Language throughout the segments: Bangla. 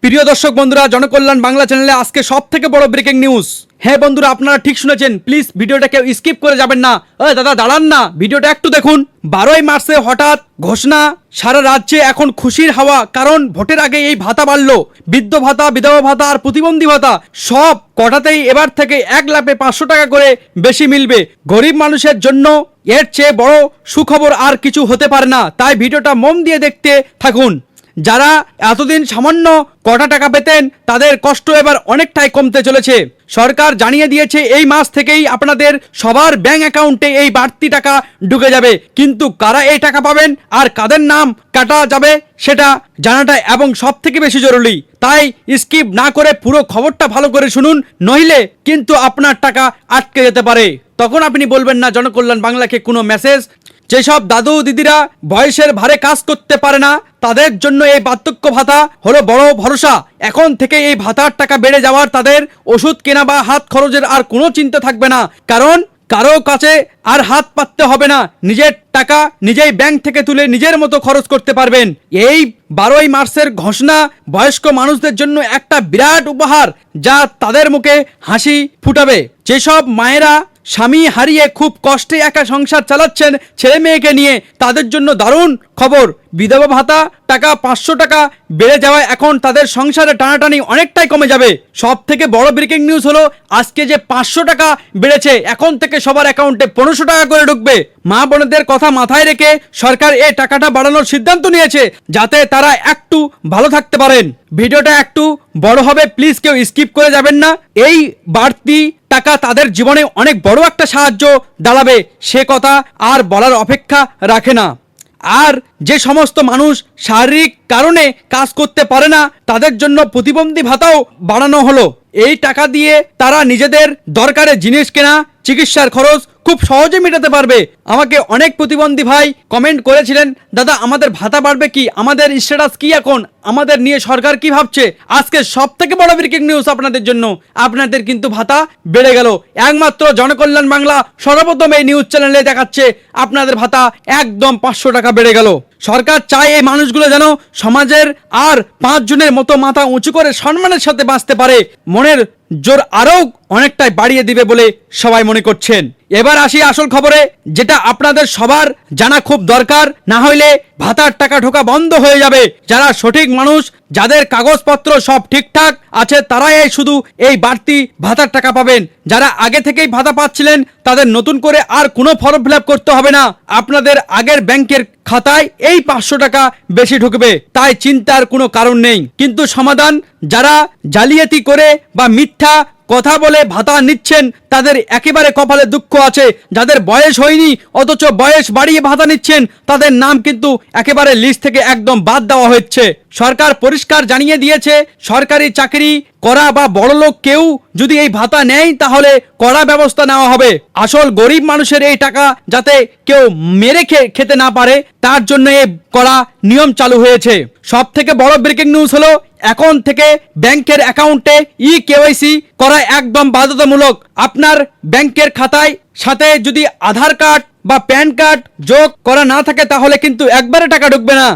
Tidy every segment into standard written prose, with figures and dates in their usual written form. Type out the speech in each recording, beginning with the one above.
প্রিয় দর্শক বন্ধুরা, জনকল্যাণ বাংলা চ্যানেলে আজকে সবথেকে বড় ব্রেকিং নিউজ। হ্যাঁ বন্ধুরা, আপনারা ঠিক শুনেছেন, প্লিজ ভিডিওটা কেউ স্কিপ করে যাবেন না। দাদা দাঁড়ান না, ভিডিওটা একটু দেখুন। 12ই মার্চে হঠাৎ ঘোষণা, সারা রাজ্যে এখন খুশির হাওয়া, কারণ ভোটের আগে এই ভাতা বাড়লো। বৃদ্ধ ভাতা, বিধবা ভাতা আর প্রতিবন্ধী ভাতা সব কটাতেই এবার থেকে 1 লাফে 500 টাকা করে বেশি মিলবে। গরিব মানুষের জন্য এর চেয়ে বড় সুখবর আর কিছু হতে পারে না। তাই ভিডিওটা মন দিয়ে দেখতে থাকুন। যারা এতদিন সামান্য কটা টাকা পেতেন, তাদের কষ্ট এবার অনেকটাই কমতে চলেছে। সরকার জানিয়ে দিয়েছে এই মাস থেকেই আপনাদের সবার ব্যাংক অ্যাকাউন্টে এই বাড়তি টাকা ঢুকে যাবে। কিন্তু কারা এই টাকা পাবেন আর কাদের নাম কাটা যাবে সেটা জানাটা এবং সব থেকে বেশি জরুরি। তাই স্কিপ না করে পুরো খবরটা ভালো করে শুনুন, নইলে কিন্তু আপনার টাকা আটকে যেতে পারে। তখন আপনি বলবেন না জনকল্যাণ বাংলাকে কোনো মেসেজ। যেসব দাদু দিদিরা বয়সের ভারে কাজ করতে পারে না, তাদের জন্য এই বার্ধক্য ভাতা হলো বড় ভরসা। এখন থেকে এই ভাতার টাকা বেড়ে যাওয়ার তাদের ওষুধ কেনা বা হাত খরচের আর কোনো চিন্তা থাকবে না, কারণ কারো কাছে আর হাত পাততে হবে না। নিজের টাকা নিজেই ব্যাংক থেকে তুলে নিজের মতো খরচ করতে পারবেন। এই 12ই মার্চের ঘোষণা বয়স্ক মানুষদের জন্য একটা বিরাট উপহার, যা তাদের মুখে হাসি ফুটাবে। যেসব মায়েরা স্বামী হারিয়ে খুব কষ্টে একা সংসার চালাচ্ছেন ছেলে মেয়েকে নিয়ে, তাদের জন্য দারুণ খবর। বিধবা ভাতা টাকা 500 টাকা বেড়ে যাওয়ায় এখন তাদের সংসারে টানাটানি অনেকটাই কমে যাবে। সব থেকে বড় ব্রেকিং নিউজ হলো, আজকে যে 500 টাকা বেড়েছে, এখন থেকে সবার অ্যাকাউন্টে 1500 টাকা করে ঢুকবে। মা বোনদের কথা মাথায় রেখে সরকার এই টাকাটা বাড়ানোর সিদ্ধান্ত নিয়েছে, যাতে তারা একটু ভালো থাকতে পারেন। ভিডিওটা একটু বড় হবে, প্লিজ কেউ স্কিপ করে যাবেন না। এই বাড়তি টাকা তাদের জীবনে অনেক বড় একটা সাহায্য দাঁড়াবে, সে কথা আর বলার অপেক্ষা রাখে না। আর যে সমস্ত মানুষ শারীরিক কারণে কাজ করতে পারে না, তাদের জন্য প্রতিবন্ধী ভাতাও বাড়ানো হলো। এই টাকা দিয়ে তারা নিজেদের দরকারে জিনিস কেনা, চিকিৎসার খরচ খুব সহজে মেটাতে পারবে। আমাকে অনেক প্রতিবন্ধী ভাই কমেন্ট করেছিলেন, দাদা আমাদের ভাতা বাড়বে কি, আমাদের স্ট্যাটাস কি, এখন আমাদের নিয়ে সরকার কি ভাবছে। আজকে সব থেকে বড় ব্রেকিং নিউজ আপনাদের জন্য, আপনাদের কিন্তু ভাতা বেড়ে গেল। একমাত্র জনকল্যাণ বাংলা সর্বপ্রথম এই নিউজ চ্যানেলে দেখাচ্ছে আপনাদের ভাতা একদম 500 টাকা বেড়ে গেল। সরকার চায় এই মানুষগুলো যেন সমাজের আর 5 জনের মতো মাথা উঁচু করে সম্মানের সাথে বাঁচতে পারে। মনের জোর আরও অনেকটাই বাড়িয়ে দিবে বলে সবাই মনে করছেন। এবার আসি আসল খবরে, যেটা আপনাদের সবার জানা খুব দরকার, না হইলে ভাতার টাকা ঢোকা বন্ধ হয়ে যাবে। যারা সঠিক মানুষ, যাদের কাগজপত্র সব ঠিকঠাক আছে, তারাই শুধু এই বাড়তি ভাতার টাকা পাবেন। যারা আগে থেকেই ভাতা পাচ্ছিলেন, তাদের নতুন করে আর কোনো ফর্ম ফিল আপ করতে হবে না। আপনাদের আগের ব্যাংকের খাতায় এই 500 টাকা বেশি ঢুকবে, তাই চিন্তার কোনো কারণ নেই। কিন্তু সমাধান, যারা জালিয়াতি করে বা মিথ্যা কথা বলে ভাতা নিচ্ছেন, তাদের একেবারে কপালে দুঃখ আছে। যাদের বয়স হয়নি অথচ বয়স বাড়িয়ে ভাতা নিচ্ছেন, তাদের নাম কিন্তু একেবারে লিস্ট থেকে একদম বাদ দেওয়া হচ্ছে। সরকার পরিষ্কার জানিয়ে দিয়েছে, সরকারি চাকরি করা বা বড়লোক কেউ যদি এই ভাতা নেয়, তাহলে কড়া ব্যবস্থা নেওয়া হবে। আসল গরিব মানুষের এই টাকা যাতে কেউ মেরে খেতে না পারে, তার জন্য এই কড়া নিয়ম চালু হয়েছে। সব থেকে বড় ব্রেকিং নিউজ হলো, এখন থেকে ব্যাংকের অ্যাকাউন্টে KYC করা একদম বাধ্যতামূলক। আপনার ব্যাংকের খাতায় সাথে যদি আধার কার্ড বা প্যান কার্ড যোগ করা না থাকে, তাহলে কিন্তু একবারে টাকা ঢুকবে না।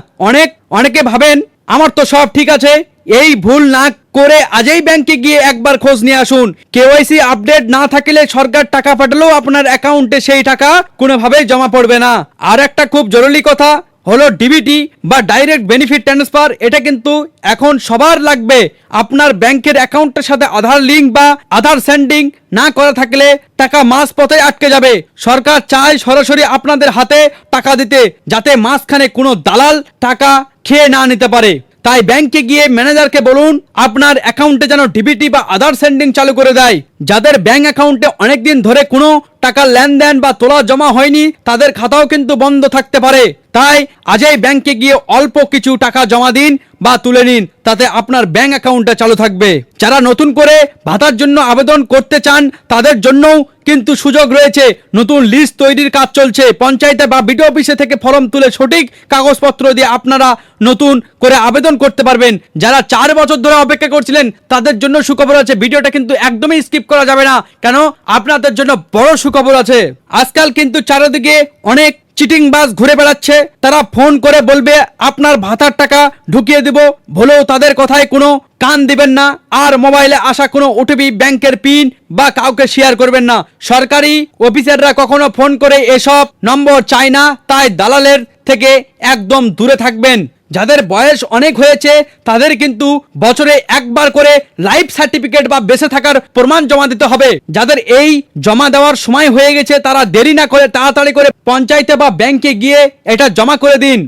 অনেকে ভাবেন আমার তো সব ঠিক আছে, এই ভুল না করে আজই ব্যাংকে গিয়ে একবার খোঁজ নিয়ে আসুন। KYC আপডেট না থাকলে সরকার টাকা পাঠালেও আপনার অ্যাকাউন্টে সেই টাকা কোনোভাবেই জমা পড়বে না। আর একটা খুব জরুরি কথা হলো DBT বা ডাইরেক্ট বেনিফিট ট্রান্সফার, এটা কিন্তু এখন সবার লাগবে। আপনার ব্যাংকের অ্যাকাউন্টের সাথে আধার লিঙ্ক বা আধার সেন্ডিং না করা থাকলে টাকা মাঝ পথে আটকে যাবে। সরকার চায় সরাসরি আপনাদের হাতে টাকা দিতে, যাতে মাঝখানে কোনো দালাল টাকা খেয়ে না নিতে পারে। তাই ব্যাংকে গিয়ে ম্যানেজারকে বলুন আপনার অ্যাকাউন্টে যেন DBT বা আধার সেন্ডিং চালু করে দেয়। যাদের ব্যাংক অ্যাকাউন্টে অনেকদিন ধরে কোনো টাকা লেনদেন বা তোলা জমা হয়নি, তাদের খাতাও কিন্তু বন্ধ থাকতে পারে। তাই আজই ব্যাংকে গিয়ে অল্প কিছু টাকা জমা দিন বা তুলে নিন, তাতে আপনার ব্যাংক অ্যাকাউন্টটা চালু থাকবে। যারা নতুন করে ভাতার জন্য আবেদন করতে চান, তাদের জন্যও কিন্তু সুযোগ রয়েছে। নতুন লিস্ট তৈরির কাজ চলছে। পঞ্চায়েতে বা BDO অফিসে থেকে ফর্ম তুলে সঠিক কাগজপত্র দিয়ে আপনারা নতুন করে আবেদন করতে পারবেন। যারা 4 বছর ধরে অপেক্ষা করছিলেন, তাদের জন্য সুখবর আছে। ভিডিওটা কিন্তু একদমই স্কিপ করা যাবে না, কেন আপনাদের জন্য বড় সুখবর আছে। আজকাল কিন্তু চারিদিকে অনেক চিটিংবাজ ঘুরে বেড়াচ্ছে, তারা ফোন করে বলবে আপনার ভাতার টাকা ঢুকিয়ে দেব, ভুলেও তাদের কথায় কোনো কান দিবেন না। আর মোবাইলে আসা কোনো ওটিপি, ব্যাংকের পিন বা কাউকে শেয়ার করবেন না। সরকারি অফিসাররা কখনো ফোন করে এসব নম্বর চায় না, তাই দালালের থেকে একদম দূরে থাকবেন। যাদের বয়স অনেক হয়েছে তাদের কিন্তু বছরে একবার করে লাইফ সার্টিফিকেট বা বেঁচে থাকার প্রমাণ জমা দিতে হবে। যাদের এই জমা দেওয়ার সময় হয়ে গেছে তারা দেরি না করে তাড়াতাড়ি করে পঞ্চায়েতে বা ব্যাংকে গিয়ে এটা জমা করে দিন।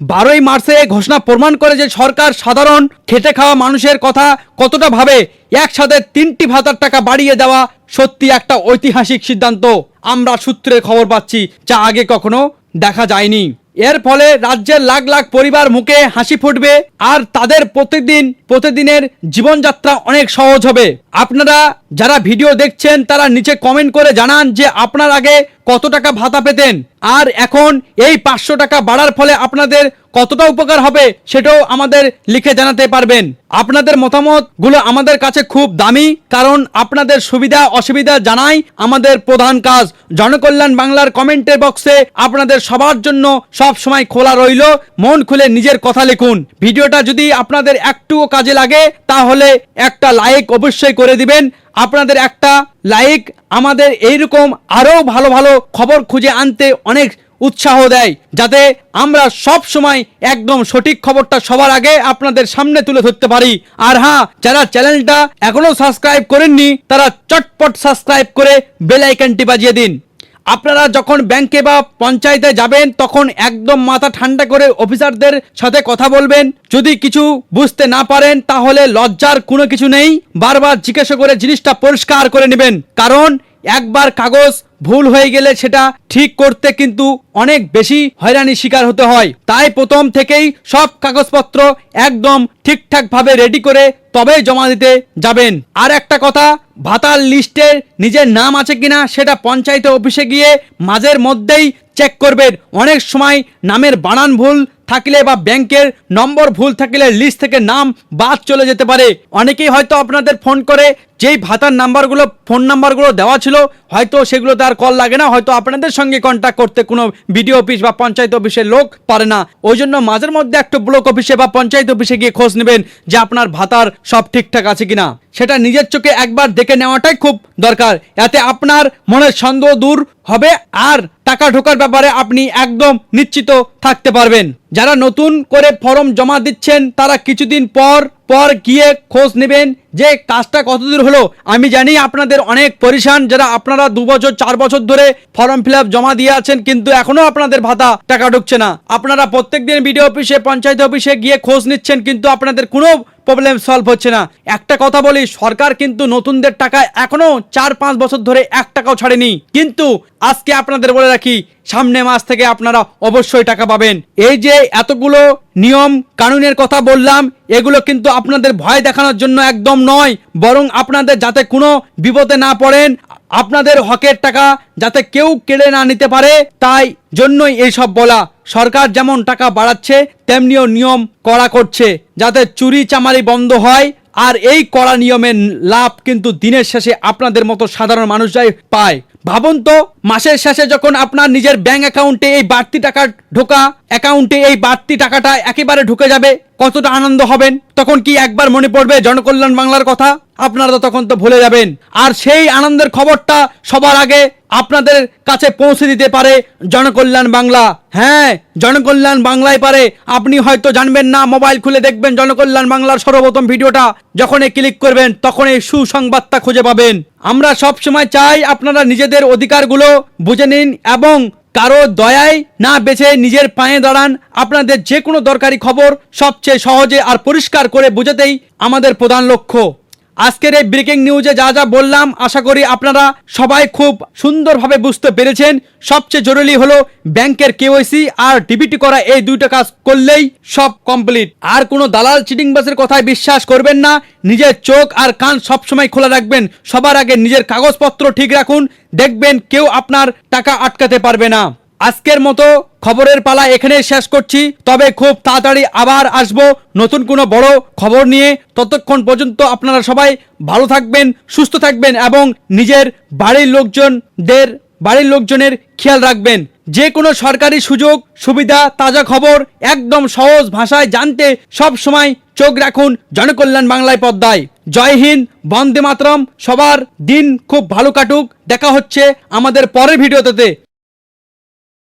12ই মার্চে ঘোষণা প্রমাণ করে যে সরকার সাধারণ খেটে খাওয়া মানুষের কথা কতটা ভাবে। একসাথে 3টি ভাতার টাকা বাড়িয়ে দেওয়া সত্যি একটা ঐতিহাসিক সিদ্ধান্ত। আমরা সূত্রে খবর পাচ্ছি যা আগে কখনো দেখা যায়নি। এর ফলে রাজ্যের লাখ লাখ পরিবার মুখে হাসি ফুটবে আর তাদের প্রতিদিনের জীবনযাত্রা অনেক সহজ হবে। আপনারা যারা ভিডিও দেখছেন তারা নিচে কমেন্ট করে জানান যে আপনার আগে কত টাকা ভাতা পেতেন আর এখন এই 500 টাকা বাড়ার ফলে আপনাদের কতটা উপকার হবে সেটাও আমাদের লিখে জানাতে পারবেন। আপনাদের মতামত গুলো আমাদের কাছে খুব দামি, কারণ আপনাদের সুবিধা অসুবিধা জানাই আমাদের প্রধান কাজ। জনকল্যাণ বাংলার কমেন্টের বক্সে আপনাদের সবার জন্য সব সময় খোলা রইল, মন খুলে নিজের কথা লিখুন। ভিডিওটা যদি আপনাদের একটুও কাজে লাগে তাহলে একটা লাইক অবশ্যই করে দিবেন। আপনাদের একটা লাইক আমাদের এইরকম আরো ভালো ভালো খবর খুঁজে আনতে অনেক উৎসাহ দেয়, যাতে আমরা সব সময় একদম সঠিক খবরটা সবার আগে আপনাদের সামনে তুলে ধরতে পারি। আর হ্যাঁ, যারা চ্যানেলটা এখনো সাবস্ক্রাইব করেননি তারা চটপট সাবস্ক্রাইব করে বেল আইকনটি বাজিয়ে দিন। আপনারা যখন ব্যাংকে বা পঞ্চায়েতে যাবেন তখন একদম মাথা ঠান্ডা করে অফিসারদের সাথে কথা বলবেন। যদি কিছু বুঝতে না পারেন তাহলে লজ্জার কোনো কিছু নেই, বারবার জিজ্ঞাসা করে জিনিসটা পরিষ্কার করে নেবেন। কারণ একবার কাগজ ভুল হয়ে গেলে সেটা ঠিক করতে কিন্তু অনেক বেশি হয়রানির শিকার হতে হয়। তাই প্রথম থেকেই সব কাগজপত্র একদম ঠিকঠাক ভাবে রেডি করে তবেই জমা দিতে যাবেন। আর একটা কথা, ভাতার লিস্টে নিজের নাম আছে কিনা সেটা পঞ্চায়েত অফিসে গিয়ে মাঝের মধ্যেই চেক করবেন। অনেক সময় নামের বানান ভুল থাকলে বা ব্যাংকের নম্বর ভুল থাকলে লিস্ট থেকে নাম বাদ চলে যেতে পারে। অনেকেই হয়তো আপনাদের ফোন করে যেই ভাতার নাম্বারগুলো ফোন নাম্বারগুলো দেওয়া ছিল হয়তো সেগুলোতে আর কল লাগে না, হয়তো আপনাদের সঙ্গে কন্ট্যাক্ট করতে কোনো বিডিও অফিস বা পঞ্চায়েত অফিসের লোক পারে না। ওই জন্য মাঝের মধ্যে একটু ব্লক অফিসে বা পঞ্চায়েত অফিসে গিয়ে খোঁজ নেবেন যে আপনার ভাতার সব ঠিকঠাক আছে কিনা। সেটা নিজের চোখে একবার দেখে নেওয়াটাই খুব দরকার। এতে আপনার মনের সন্দেহ দূর হবে আর টাকা ঢোকার ব্যাপারে আপনি একদম নিশ্চিত থাকতে পারবেন। যারা নতুন করে ফর্ম জমা দিচ্ছেন তারা কিছুদিন পর গিয়ে খোঁজ নেবেন যে কাজটা কতদূর হলো। আমি জানি আপনাদের অনেক পরিশান, যারা আপনারা 2 বছর 4 বছর ধরে ফর্ম ফিল আপ জমা দিয়ে আছেন কিন্তু এখনো আপনাদের ভাতা টাকা ঢুকছে না। আপনারা প্রত্যেকদিন বিডিও অফিসে পঞ্চায়েত অফিসে গিয়ে খোঁজ নিচ্ছেন কিন্তু আপনাদের কোনো প্রবলেম সলভ হচ্ছে না। একটা কথা বলি, সরকার কিন্তু নতুনদের টাকা এখনো 4-5 বছর ধরে 1 টাকাও ছাড়েনি। কিন্তু আজকে আপনাদের বলে রাখি, সামনে মাস থেকে আপনারা অবশ্যই টাকা পাবেন। এই যে এতগুলো নিয়ম কানুনের কথা বললাম এগুলো কিন্তু আপনাদের ভয় দেখানোর জন্য একদম নয়, বরং আপনাদের যাতে কোনো বিপদে না পড়েন, আপনাদের হকের টাকা যাতে কেউ কেড়ে না নিতে পারে, তাই জন্যই এইসব বলা। সরকার যেমন টাকা বাড়াচ্ছে তেমনিও নিয়ম কড়া করছে যাতে চুরি চামারি বন্ধ হয়। আর এই কড়া নিয়মের লাভ কিন্তু দিনের শেষে আপনাদের মতো সাধারণ মানুষরাই পায়। ভাবুন তো, মাসের শেষে যখন আপনার নিজের ব্যাংক অ্যাকাউন্টে এই বাড়তি টাকা এই বাড়তি টাকাটা একেবারে ঢুকে যাবে, কতটা আনন্দ হবেন। তখন কি একবার মনে পড়বে জনকল্যাণ বাংলার কথা? আপনারা তো তখন তো ভুলে যাবেন। আর সেই আনন্দের খবরটা সবার আগে আপনাদের কাছে পৌঁছে দিতে পারে জনকল্যাণ বাংলা। হ্যাঁ, জনকল্যাণ বাংলায় পারে। আপনি হয়তো জানবেন না, মোবাইল খুলে দেখবেন জনকল্যাণ বাংলার সর্বপ্রথম ভিডিওটা, যখনই ক্লিক করবেন তখনই সুসংবাদটা খুঁজে পাবেন। আমরা সব সময় চাই আপনারা নিজেদের অধিকারগুলো বুঝে নিন এবং কারো দয়ায় না বেঁচে নিজের পায়ে দাঁড়ান। আপনাদের যে কোনো দরকারি খবর সবচেয়ে সহজে আর পরিষ্কার করে বোঝাতেই আমাদের প্রধান লক্ষ্য। আজকের এই ব্রেকিং নিউজে যা যা বললাম আশা করি আপনারা সবাই খুব সুন্দরভাবে বুঝতে পেরেছেন। সবচেয়ে জরুরি হলো ব্যাংকের কেওয়াইসি আর ডিবিটি করা, এই দুইটা কাজ করলেই সব কমপ্লিট। আর কোনো দালাল চিটিংবাজের কথায় বিশ্বাস করবেন না। নিজের চোখ আর কান সবসময় খোলা রাখবেন। সবার আগে নিজের কাগজপত্র ঠিক রাখুন, দেখবেন কেউ আপনার টাকা আটকাতে পারবে না। আজকের মতো খবরের পালা এখানে শেষ করছি, তবে খুব তাড়াতাড়ি আবার আসবো নতুন কোনো বড় খবর নিয়ে। ততক্ষণ পর্যন্ত আপনারা সবাই ভালো থাকবেন, সুস্থ থাকবেন এবং নিজের বাড়ির লোকজনের খেয়াল রাখবেন। যে কোনো সরকারি সুযোগ সুবিধা, তাজা খবর একদম সহজ ভাষায় জানতে সব সময় চোখ রাখুন জনকল্যাণ বাংলায় পর্দায়। জয় হিন্দ, বন্দে মাতরম। সবার দিন খুব ভালো কাটুক। দেখা হচ্ছে আমাদের পরের ভিডিওতে।